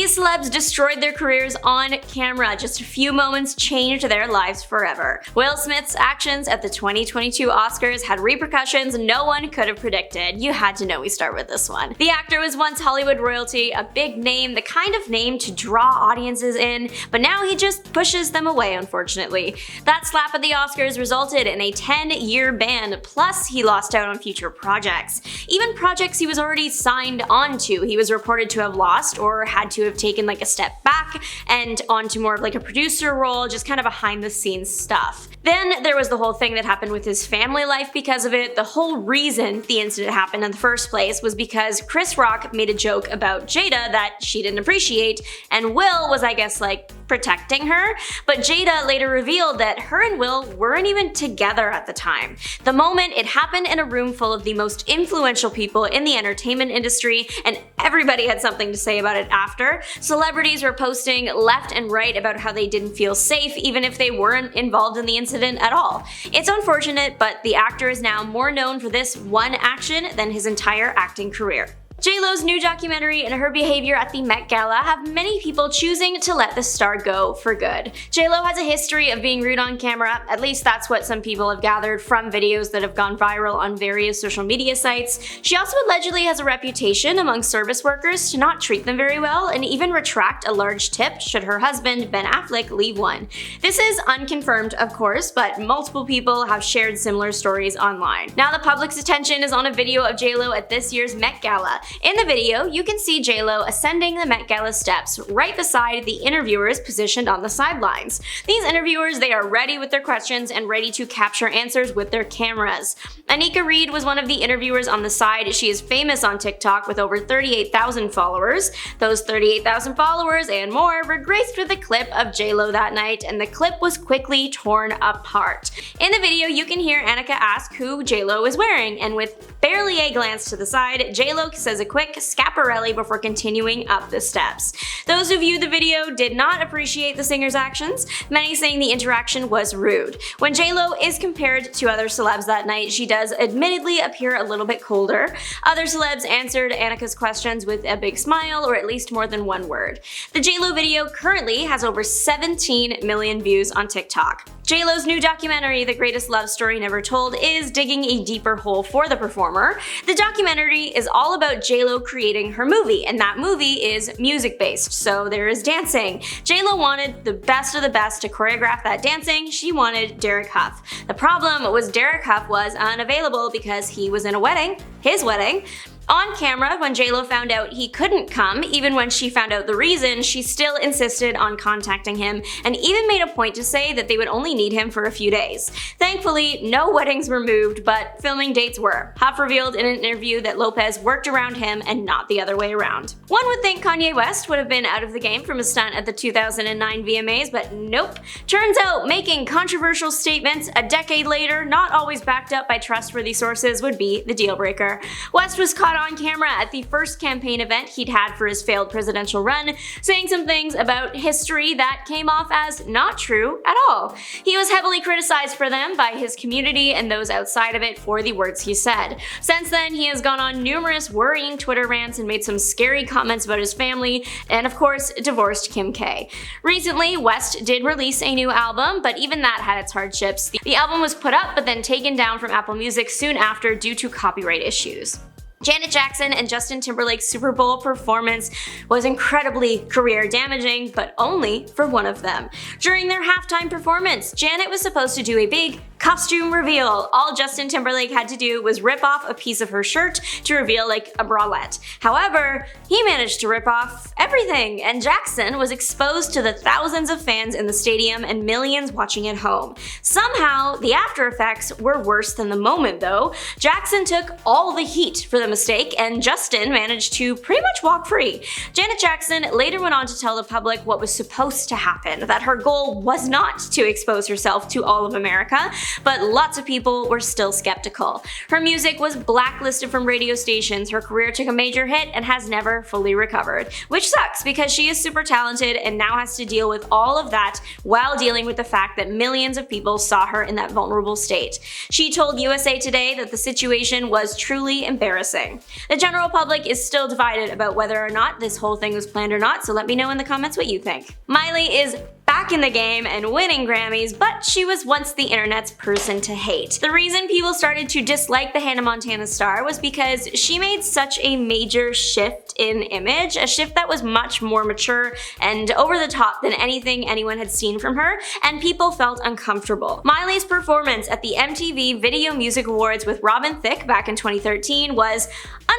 These celebs destroyed their careers on camera. Just a few moments changed their lives forever. Will Smith's actions at the 2022 Oscars had repercussions no one could have predicted. You had to know we start with this one. The actor was once Hollywood royalty, a big name, the kind of name to draw audiences in, but now he just pushes them away, unfortunately. That slap at the Oscars resulted in a 10-year ban, plus he lost out on future projects. Even projects he was already signed onto, he was reported to have lost or had to have taken like a step back and onto more of like a producer role, just kind of behind the scenes stuff. Then there was the whole thing that happened with his family life because of it. The whole reason the incident happened in the first place was because Chris Rock made a joke about Jada that she didn't appreciate, and Will was, I guess, like protecting her, but Jada later revealed that her and Will weren't even together at the time. The moment it happened in a room full of the most influential people in the entertainment industry, and everybody had something to say about it after. Celebrities were posting left and right about how they didn't feel safe even if they weren't involved in the incident at all. It's unfortunate, but the actor is now more known for this one action than his entire acting career. J.Lo's new documentary and her behavior at the Met Gala have many people choosing to let the star go for good. J.Lo has a history of being rude on camera, at least that's what some people have gathered from videos that have gone viral on various social media sites. She also allegedly has a reputation among service workers to not treat them very well and even retract a large tip should her husband, Ben Affleck, leave one. This is unconfirmed, of course, but multiple people have shared similar stories online. Now the public's attention is on a video of J.Lo at this year's Met Gala. In the video, you can see J.Lo ascending the Met Gala steps right beside the interviewers positioned on the sidelines. These interviewers, they are ready with their questions and ready to capture answers with their cameras. Anika Reed was one of the interviewers on the side. She is famous on TikTok with over 38,000 followers. Those 38,000 followers and more were graced with a clip of J.Lo that night, and the clip was quickly torn apart. In the video, you can hear Anika ask who J.Lo is wearing, and with barely a glance to the side, J.Lo says a quick scaparelli before continuing up the steps. Those who viewed the video did not appreciate the singer's actions, many saying the interaction was rude. When J.Lo is compared to other celebs that night, she does admittedly appear a little bit colder. Other celebs answered Anika's questions with a big smile or at least more than one word. The J.Lo video currently has over 17 million views on TikTok. J.Lo's new documentary, The Greatest Love Story Never Told, is digging a deeper hole for the performer. The documentary is all about J.Lo creating her movie, and that movie is music-based, so there is dancing. J.Lo wanted the best of the best to choreograph that dancing. She wanted Derek Huff. The problem was Derek Huff was unavailable because he was in a wedding, his wedding. On camera, when J.Lo found out he couldn't come, even when she found out the reason, she still insisted on contacting him and even made a point to say that they would only need him for a few days. Thankfully, no weddings were moved, but filming dates were. Huff revealed in an interview that Lopez worked around him and not the other way around. One would think Kanye West would have been out of the game from a stunt at the 2009 VMAs, but nope. Turns out making controversial statements a decade later, not always backed up by trustworthy sources, would be the deal breaker. West was caught on camera at the first campaign event he'd had for his failed presidential run, saying some things about history that came off as not true at all. He was heavily criticized for them by his community and those outside of it for the words he said. Since then, he has gone on numerous worrying Twitter rants and made some scary comments about his family, and of course, divorced Kim K. Recently, West did release a new album, but even that had its hardships. The album was put up but then taken down from Apple Music soon after due to copyright issues. Janet Jackson and Justin Timberlake's Super Bowl performance was incredibly career damaging, but only for one of them. During their halftime performance, Janet was supposed to do a big costume reveal. All Justin Timberlake had to do was rip off a piece of her shirt to reveal like a bralette. However, he managed to rip off everything, and Jackson was exposed to the thousands of fans in the stadium and millions watching at home. Somehow, the after effects were worse than the moment though. Jackson took all the heat for the mistake, and Justin managed to pretty much walk free. Janet Jackson later went on to tell the public what was supposed to happen, that her goal was not to expose herself to all of America, but lots of people were still skeptical. Her music was blacklisted from radio stations, her career took a major hit, and has never fully recovered. Which sucks because she is super talented and now has to deal with all of that while dealing with the fact that millions of people saw her in that vulnerable state. She told USA Today that the situation was truly embarrassing. The general public is still divided about whether or not this whole thing was planned or not, so let me know in the comments what you think. Miley is back in the game and winning Grammys, but she was once the internet's person to hate. The reason people started to dislike the Hannah Montana star was because she made such a major shift in image, a shift that was much more mature and over the top than anything anyone had seen from her, and people felt uncomfortable. Miley's performance at the MTV Video Music Awards with Robin Thicke back in 2013 was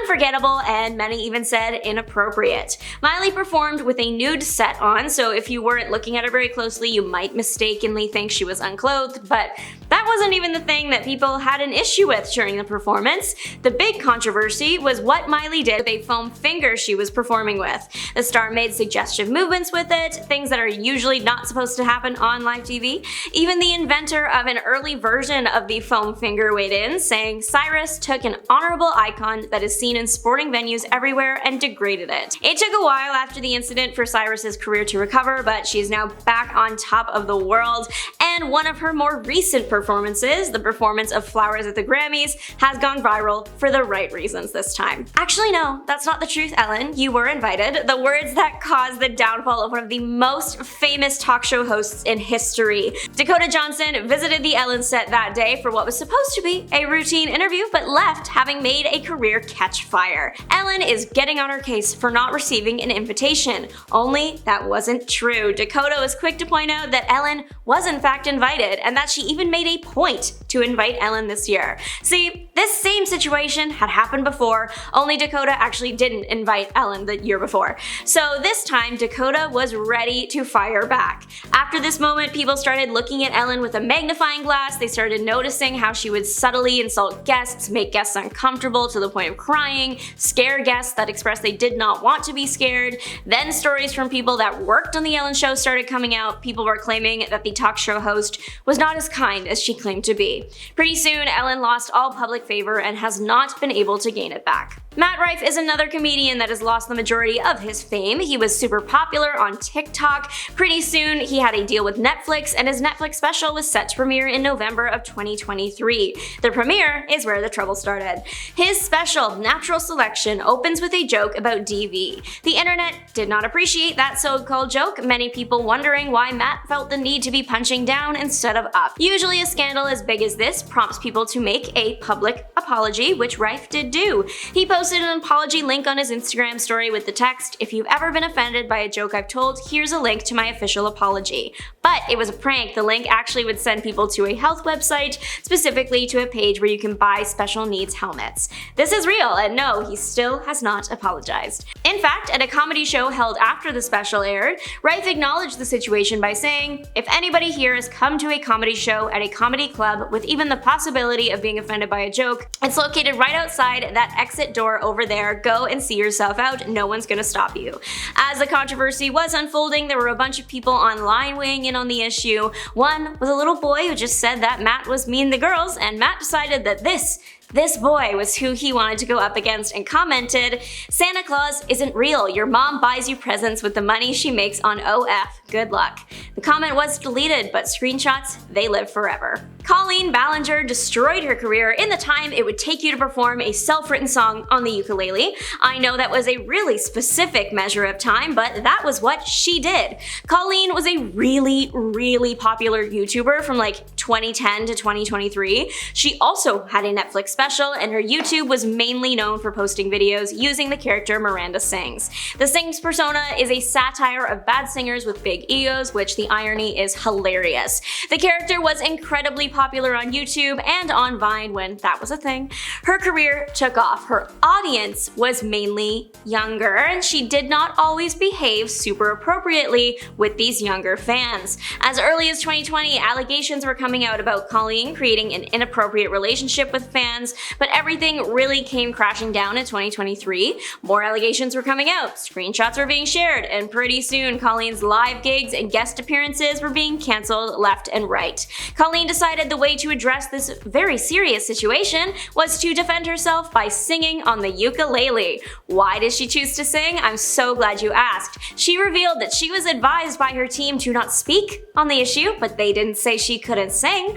unforgettable, and many even said inappropriate. Miley performed with a nude set on, so if you weren't looking at her very closely, you might mistakenly think she was unclothed, but that wasn't even the thing that people had an issue with during the performance. The big controversy was what Miley did with a foam finger she was performing with. The star made suggestive movements with it, things that are usually not supposed to happen on live TV. Even the inventor of an early version of the foam finger weighed in, saying Cyrus took an honorable icon that is seen in sporting venues everywhere and degraded it. It took a while after the incident for Cyrus's career to recover, but she is now back on top of the world, and one of her more recent performances, the performance of Flowers at the Grammys, has gone viral for the right reasons this time. Actually no, that's not the truth, Ellen. You were invited. The words that caused the downfall of one of the most famous talk show hosts in history. Dakota Johnson visited the Ellen set that day for what was supposed to be a routine interview, but left having made a career catch fire. Ellen is getting on her case for not receiving an invitation, only that wasn't true. Dakota was quick to point out that Ellen was in fact invited, and that she even made a point to invite Ellen this year. See, this same situation had happened before, only Dakota actually didn't invite Ellen the year before. So this time, Dakota was ready to fire back. After this moment, people started looking at Ellen with a magnifying glass. They started noticing how she would subtly insult guests, make guests uncomfortable to the point of crying, scare guests that expressed they did not want to be scared. Then stories from people that worked on the Ellen show started coming out. People were claiming that the talk show host was not as kind as she claimed to be. Pretty soon, Ellen lost all public favor and has not been able to gain it back. Matt Rife is another comedian that has lost the majority of his fame. He was super popular on TikTok. Pretty soon, he had a deal with Netflix, and his Netflix special was set to premiere in November of 2023. The premiere is where the trouble started. His special, Natural Selection, opens with a joke about DV. The internet did not appreciate that so-called joke, many people wondering why Matt felt the need to be punching down instead of up. Usually a scandal as big as this prompts people to make a public apology, which Rife did do. He posted an apology link on his Instagram story with the text, "If you've ever been offended by a joke I've told, here's a link to my official apology." But it was a prank. The link actually would send people to a health website, specifically to a page where you can buy special needs helmets. This is real, and no, he still has not apologized. In fact, at a comedy show held after the special aired, Rife acknowledged the situation by saying, "If anybody here has come to a comedy show at a comedy club with even the possibility of being offended by a joke, it's located right outside that exit door over there. Go and see yourself out. No one's gonna stop you." As the controversy was unfolding, there were a bunch of people online weighing in on the issue. One was a little boy who just said that Matt was mean to girls, and Matt decided that this boy was who he wanted to go up against and commented, "Santa Claus isn't real. Your mom buys you presents with the money she makes on OF. Good luck." The comment was deleted, but screenshots, they live forever. Colleen Ballinger destroyed her career in the time it would take you to perform a self-written song on the ukulele. I know that was a really specific measure of time, but that was what she did. Colleen was a really popular YouTuber from like 2010 to 2023. She also had a Netflix special, and her YouTube was mainly known for posting videos using the character Miranda Sings. The Sings persona is a satire of bad singers with big egos, which the irony is hilarious. The character was incredibly popular on YouTube and on Vine when that was a thing. Her career took off. Her audience was mainly younger, and she did not always behave super appropriately with these younger fans. As early as 2020, allegations were coming out about Colleen creating an inappropriate relationship with fans, fans, but everything really came crashing down in 2023. More allegations were coming out, screenshots were being shared, and pretty soon Colleen's live gigs and guest appearances were being cancelled left and right. Colleen decided the way to address this very serious situation was to defend herself by singing on the ukulele. Why did she choose to sing? I'm so glad you asked. She revealed that she was advised by her team to not speak on the issue, but they didn't say she couldn't sing.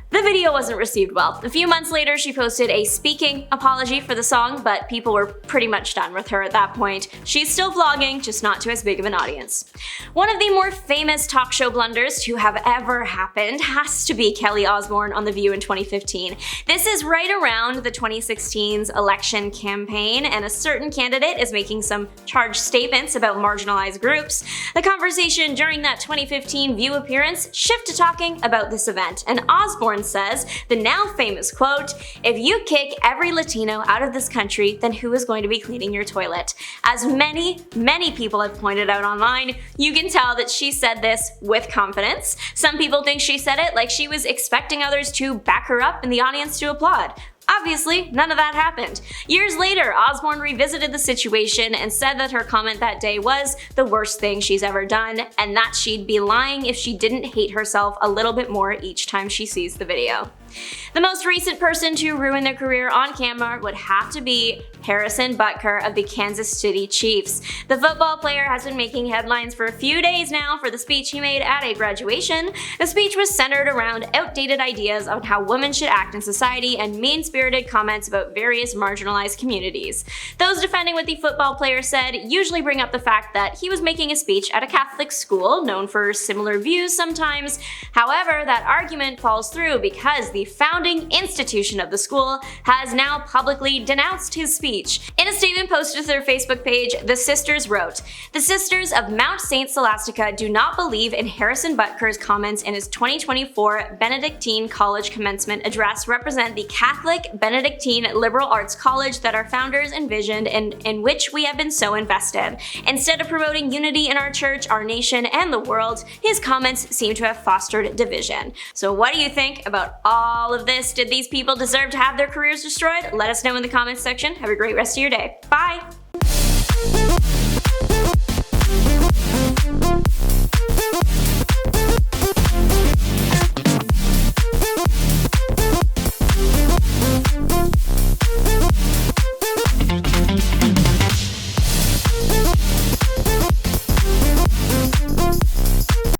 The video wasn't received well. A few months later, she posted a speaking apology for the song, but people were pretty much done with her at that point. She's still vlogging, just not to as big of an audience. One of the more famous talk show blunders to have ever happened has to be Kelly Osbourne on The View in 2015. This is right around the 2016's election campaign, and a certain candidate is making some charged statements about marginalized groups. The conversation during that 2015 View appearance shifted to talking about this event, and Osbourne says the now famous quote, "If you kick every Latino out of this country, then who is going to be cleaning your toilet?" As many people have pointed out online, you can tell that she said this with confidence. Some people think she said it like she was expecting others to back her up and the audience to applaud. Obviously, none of that happened. Years later, Osbourne revisited the situation and said that her comment that day was the worst thing she's ever done, and that she'd be lying if she didn't hate herself a little bit more each time she sees the video. The most recent person to ruin their career on camera would have to be Harrison Butker of the Kansas City Chiefs. The football player has been making headlines for a few days now for the speech he made at a graduation. The speech was centered around outdated ideas on how women should act in society and mean-spirited comments about various marginalized communities. Those defending what the football player said usually bring up the fact that he was making a speech at a Catholic school, known for similar views sometimes. However, that argument falls through because the founding institution of the school has now publicly denounced his speech. In a statement posted to their Facebook page, the sisters wrote, "The Sisters of Mount St. Scholastica do not believe in Harrison Butker's comments in his 2024 Benedictine College commencement address represent the Catholic Benedictine liberal arts college that our founders envisioned and in which we have been so invested. Instead of promoting unity in our church, our nation, and the world, his comments seem to have fostered division." So what do you think about all of this? Did these people deserve to have their careers destroyed? Let us know in the comments section. Have a great rest of your day. Bye!